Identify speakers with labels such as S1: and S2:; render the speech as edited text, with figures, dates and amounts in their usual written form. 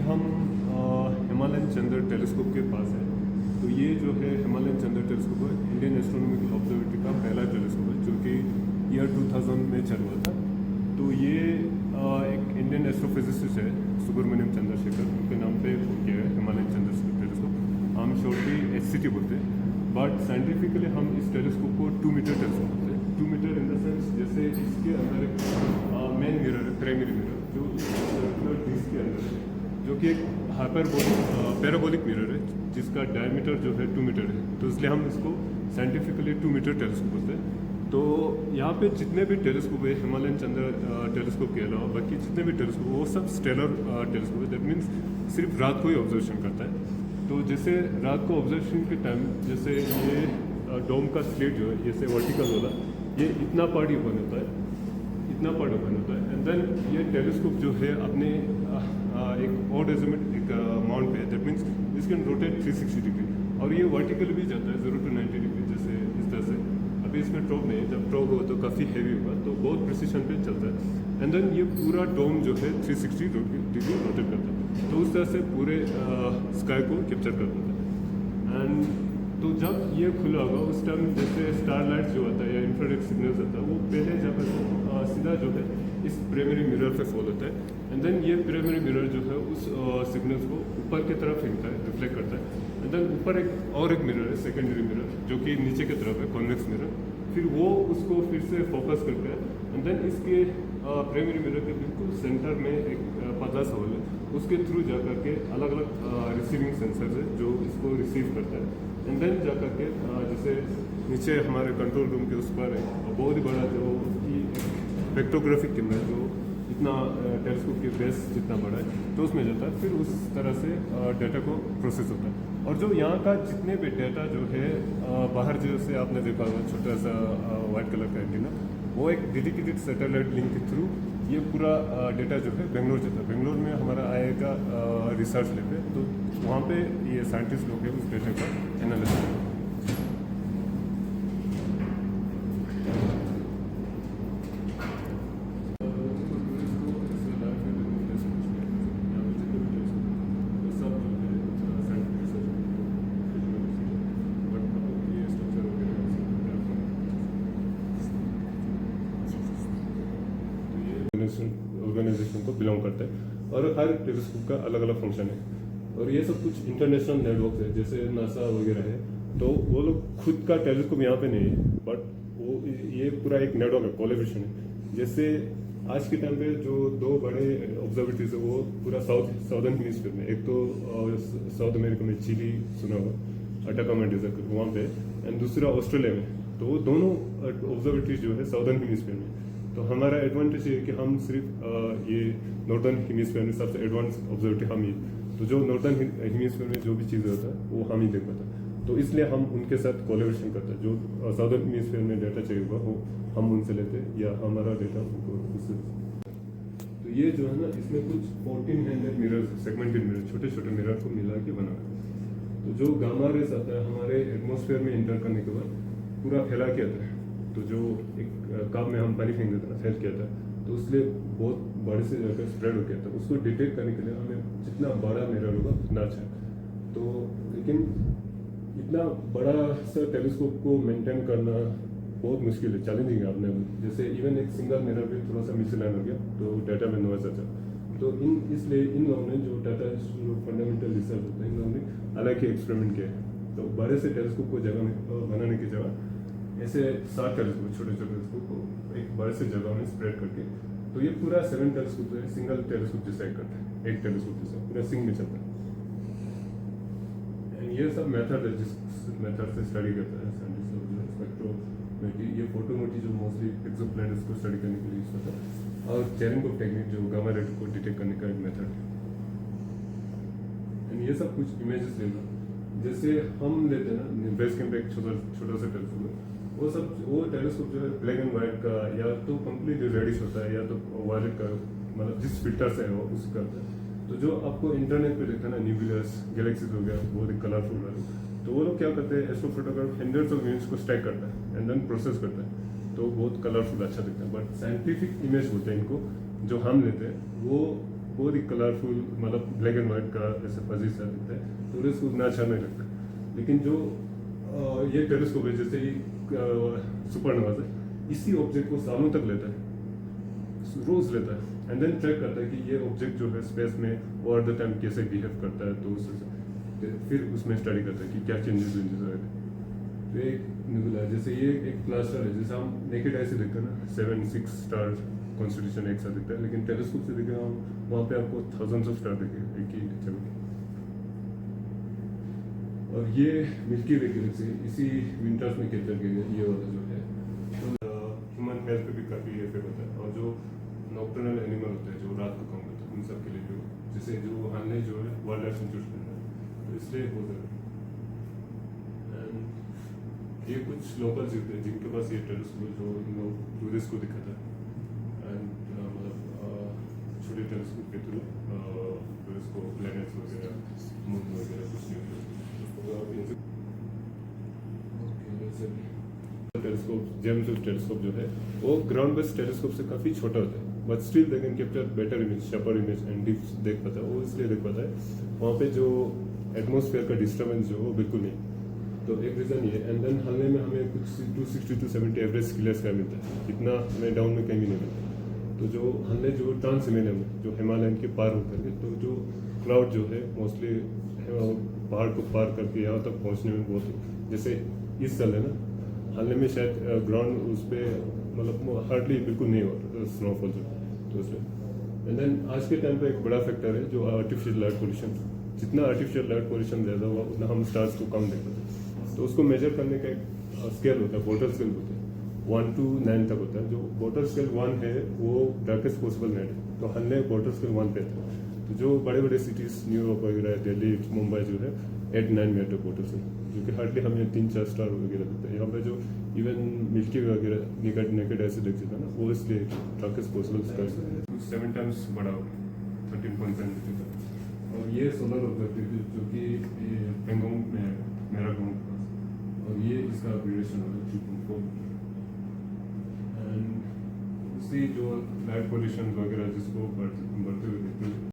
S1: हम हिमालयन चंद्र टेलीस्कोप के पास है। तो ये जो है हिमालयन चंद्र टेलीस्कोप है, इंडियन एस्ट्रोनॉमिकल ऑब्जर्वेटरी का पहला टेलीस्कोप है जो कि ईयर 2000 में चल हुआ था। तो ये एक इंडियन एस्ट्रोफिजिसिस्ट है सुब्रमण्यम चंद्रशेखर, उनके नाम पे किया है हिमालयन चंद्र टेलीस्कोप। हम शॉर्टली HCT बोलते हैं, बट साइंटिफिकली हम इस टेलीस्कोप को 2 मीटर टेलीस्कोप बोलते हैं। 2 मीटर इन द सेंस जैसे इसके अंदर एक मेन मिरर है, प्राइमरी मिरर, जो सर्कुलर डिस्क के अंदर है, जो कि एक पैराबोलिक मिरर है जिसका डायमीटर जो है 2 मीटर है। तो इसलिए हम इसको साइंटिफिकली 2 मीटर टेलीस्कोप बोलते हैं। तो यहाँ पे जितने भी टेलीस्कोप है हिमालयन चंद्र टेलीस्कोप के अलावा बाकी जितने भी टेलीस्कोप वो सब स्टेलर टेलीस्कोप है। दैट मीन्स सिर्फ रात को ही ऑब्जर्वेशन करता है। तो जैसे रात को ऑब्जर्वेशन के टाइम जैसे ये डोम का स्लिट जो है जैसे वर्टिकल वाला, ये इतना पार्ट ओपन होता है, इतना पार्ट ओपन होता है। एंड देन ये टेलीस्कोप जो है अपने एक ऑड एजिमुथ एक माउंट पे है। दैट मीन्स इस कैन रोटेट 360 डिग्री, और ये वर्टिकल भी जाता है 0 to 90 डिग्री, जैसे इस तरह से। अभी इसमें ट्रॉप नहीं है, जब ट्रॉप होगा तो काफ़ी हैवी होगा, तो बहुत प्रिसीशन पे चलता है। एंड देन ये पूरा डोम जो है 360 डिग्री रोटेट करता है, तो उस तरह से पूरे स्काई को कैप्चर कर देता है। एंड तो जब ये खुला होगा उस टाइम जैसे स्टारलाइट जो आता है या इंफ्रारेड सिग्नल्स आता है, वो पहले जब सीधा जो है इस प्राइमरी मिरर पे फॉल होता है। एंड देन ये प्राइमरी मिरर जो है उस सिग्नल्स को ऊपर की तरफ फेंकता है, रिफ्लेक्ट करता है। एंड देन ऊपर एक मिरर है, सेकेंडरी मिरर, जो कि नीचे की तरफ है, कॉन्वेक्स मिरर। फिर वो उसको फिर से फोकस करता है। एंड देन इसके प्राइमरी मिरर के बिल्कुल सेंटर में एक पतला सा होल है, उसके थ्रू जा करके अलग अलग रिसीविंग सेंसर है जो इसको रिसीव करता है। एंड देन जा करके जैसे नीचे हमारे कंट्रोल रूम के उस पर है बहुत ही बड़ा जो कि स्पेक्ट्रोग्राफिक कैमरा जो इतना टेलीस्कोप के बेस जितना बड़ा है, तो उसमें जाता है। फिर उस तरह से डाटा को प्रोसेस होता है। और जो यहाँ का जितने भी डाटा जो है बाहर जैसे आपने देखा होगा छोटा सा वाइट कलर का एंटीना, वो एक डेडिकेटेड सैटेलाइट लिंक के थ्रू ये पूरा डाटा जो है बेंगलोर जाता है। बेंगलोर में हमारा आएगा रिसर्च लैब है, तो वहाँ पे ये साइंटिस्ट लोग हैं उस डाटा का एनालिसिस करते हैं। ऑर्गेनाइजेशन को बिलोंग करता है, और हर टेलीस्कोप का अलग अलग फंक्शन है। और ये सब कुछ इंटरनेशनल नेटवर्क है, जैसे नासा वगैरह है। तो वो लोग खुद का टेलीस्कोप यहाँ पे नहीं है, बट वो ये पूरा एक नेटवर्क है, कोलैबोरेशन है। जैसे आज के टाइम पे जो 2 बड़े ऑब्जर्वेटरीज है वो पूरा साउदर्न हेमिस्फीयर में, एक तो साउथ अमेरिका में चिली सुना हुआ अटाकामा डेजर्ट वहाँ पे, एंड दूसरा ऑस्ट्रेलिया में। तो वो दोनों ऑब्जर्वेटरीज जो है साउदर्न हेमिस्फीयर में। तो हमारा एडवांटेज है कि हम सिर्फ ये नॉर्दर्न हेमिस्फीयर में सबसे एडवांस ऑब्जर्वेटरी हम ही, तो जो नॉर्दर्न हेमिस्फीयर में जो भी चीज़ें होता है वो हम ही देख पाता है। तो इसलिए हम उनके साथ कोलैबोरेशन करते हैं। जो साउदर्न हेमिस्फीयर में डाटा चाहिए होगा वो हम उनसे लेते हैं, या हमारा डाटा उनको उससे। तो ये जो है ना, इसमें कुछ 1400 मिरर, सेगमेंटेड मिरर, छोटे छोटे मिरर को मिला के बना है। तो जो गामा रेस आता है हमारे एटमॉस्फेयर में इंटर करने के बाद पूरा फैला के आता है। तो जो एक कप में हम पानी फेंक देते हैं, फैल किया था, तो उसलिए बहुत बड़े से जाकर स्प्रेड हो गया था। उसको डिटेक्ट करने के लिए हमें जितना बड़ा मिरर होगा उतना अच्छा है। तो लेकिन इतना बड़ा सा टेलीस्कोप को मेंटेन करना बहुत मुश्किल है, चैलेंजिंग है अपने। जैसे इवन एक सिंगल मिरर भी थोड़ा सा मिसलाइन हो गया तो डाटा में नॉइज आता है। तो इसलिए इन लोगों ने जो डाटा फंडामेंटल रिसर्च होता है, इन लोगों ने अलग ही एक्सपेरिमेंट किया है। तो बड़े से टेलीस्कोप को जगह में बनाने की जगह ऐसे 7 टेलीस्कोप, छोटे छोटे टेलीस्कोप को एक बड़े से जगह में स्प्रेड करके, तो ये पूरा 7 टेलीस्कोप है, सिंगल टेलीस्कोप डिसाइड करते हैं, एक टेलीस्कोप जैसा पूरा सिंग में चलता है। एंड ये सब मेथड है जिस मेथड से स्टडी करता है साइंटिस्ट लोग, जो स्पेक्ट्रोमेट्री, ये फोटोमेट्री जो मोस्टली एक्सोप्लैनेट्स को स्टडी करने के लिए यूज होता है, और चेरिंगहोफ टेक्निक जो गामा रे को डिटेक्ट करने का एक मेथड है। एंड ये सब कुछ इमेजेस लेना, जैसे हम लेते हैं ना बेस कैंप एक छोटा सा टेलीस्कोप है, वो टेलीस्कोप जो है ब्लैक एंड व्हाइट का या तो कम्प्लीटली रेडिश होता है या तो वायलेट का, मतलब जिस फिल्टर से है वो उसका होता है। तो जो आपको इंटरनेट पे देखता है ना, न्यूक्लियस गैलेक्सीज हो गया बहुत ही कलरफुल वाले, तो वो लोग क्या करते हैं, एस्ट्रोफोटोग्राफ हंड्रेड्स ऑफ इमेज को स्टैक करता है एंड देन प्रोसेस करता है, तो बहुत कलरफुल अच्छा दिखता है। बट साइंटिफिक इमेज बोलते हैं इनको, जो हम लेते हैं वो बहुत ही कलरफुल, मतलब ब्लैक एंड वाइट का ऐसे फजी सा दिखता है, तो उसको उतना अच्छा नहीं लगता। लेकिन जो ये टेलीस्कोप है, जैसे ही सुपरनोवा है, इसी ऑब्जेक्ट को सालों तक लेता है, रोज लेता है, एंड देन ट्रैक करता है कि ये ऑब्जेक्ट जो है स्पेस में ओवर द टाइम कैसे बिहेव करता है, तो फिर उसमें स्टडी करता है कि क्या चेंजेस आए। तो एक निबुला जैसे ये एक क्लस्टर है, जैसे हम नेकेड आई से देखते हैं ना 7-6 स्टार कॉन्स्टिट्यूशन एक साथ दिखता है, लेकिन टेलीस्कोप से देखें हम वहाँ पे आपको थाउजेंड्स ऑफ स्टार दिखेगा एक ही जगह। और ये मिल्की वे गैलेक्सी इसी विंटर्स में कैप्चर किया गया, ये वाला जो है, तो ह्यूमन हेल्थ पे भी काफ़ी इफेक्ट होता है। और जो नॉक्टर्नल एनिमल होते हैं जो रात को काम करते हैं, उन सब के लिए जो जैसे जो हमने जो है वाइल्ड लाइफ सेंचुरी है, तो इसलिए हो सकता है। एंड ये कुछ लोकल्स होते हैं जिनके पास ये टेलीस्कोप जो इन लोग टूरिस्ट को दिखाता है, एंड मतलब छोटे टेलीस्कोप के थ्रू टूरिस्ट को प्लैनेट्स वगैरह, मून वगैरह कुछ नहीं टेलीस्कोप, जेम्स वेब टेलीस्कोप जो है वो ग्राउंड बेस्ड टेलीस्कोप से काफ़ी छोटा होता है, but still they can capture better image, sharper image and deep देख पाता है। वो इसलिए देख पाता है वहाँ पे जो एटमॉस्फेयर का डिस्टर्बेंस जो वो बिल्कुल नहीं। तो एक रीज़न ये, एंड देन हाल में हमें कुछ 260-270 एवरेज स्किलर्स का मिलता है, इतना हमें डाउन में कहीं भी नहीं मिलता। तो जो हमने जो ट्रांस हिमालयन जो हिमालयन के पार होकर के, तो जो क्लाउड जो है मोस्टली पहाड़ को पार करके यहाँ तक पहुँचने में बहुत, जैसे इस साल है ना, हाल में शायद ग्राउंड उस पर मतलब हार्डली बिल्कुल नहीं हुआ स्नोफॉल जो, तो उसमें। एंड देन आज के टाइम पे एक बड़ा फैक्टर है जो आर्टिफिशियल लाइट पोल्यूशन। जितना आर्टिफिशियल लाइट पोल्यूशन ज़्यादा हुआ उतना हम स्टार्स को कम देख पाते हैं। तो उसको मेजर करने का एक स्केल होता है, बोटर स्केल होता है, 1 to 9 तक होता है। जो बोटर स्केल 1 है वो डार्केस्ट पॉसिबल नाइट है, तो हमने बोटर स्केल 1 पे था। तो जो बड़े बड़े सिटीज़ न्यूयॉर्क वगैरह, दिल्ली, मुंबई जो है 8-9 में है बोटर स्केल, जो कि हार्डली हमें 3-4 स्टार वगैरह देता है। यहाँ पे जो इवन मिल्की वगैरह नेकेड ऐसे देख सकता है ना, वो इसलिए डार्केस्ट पॉसिबल स्टार 7 टाइम्स बड़ा होगा, 13.7 का। और ये सोलर ऑब्जर्वेटरी जो कि पेंगोंग में है, मेरा गाँव के पास, और ये इसका ड्यूरेशन होगा 3.4। एंड उसी जो लाइट पोल्यूशन वगैरह जिसको बढ़ते हुए देखते हैं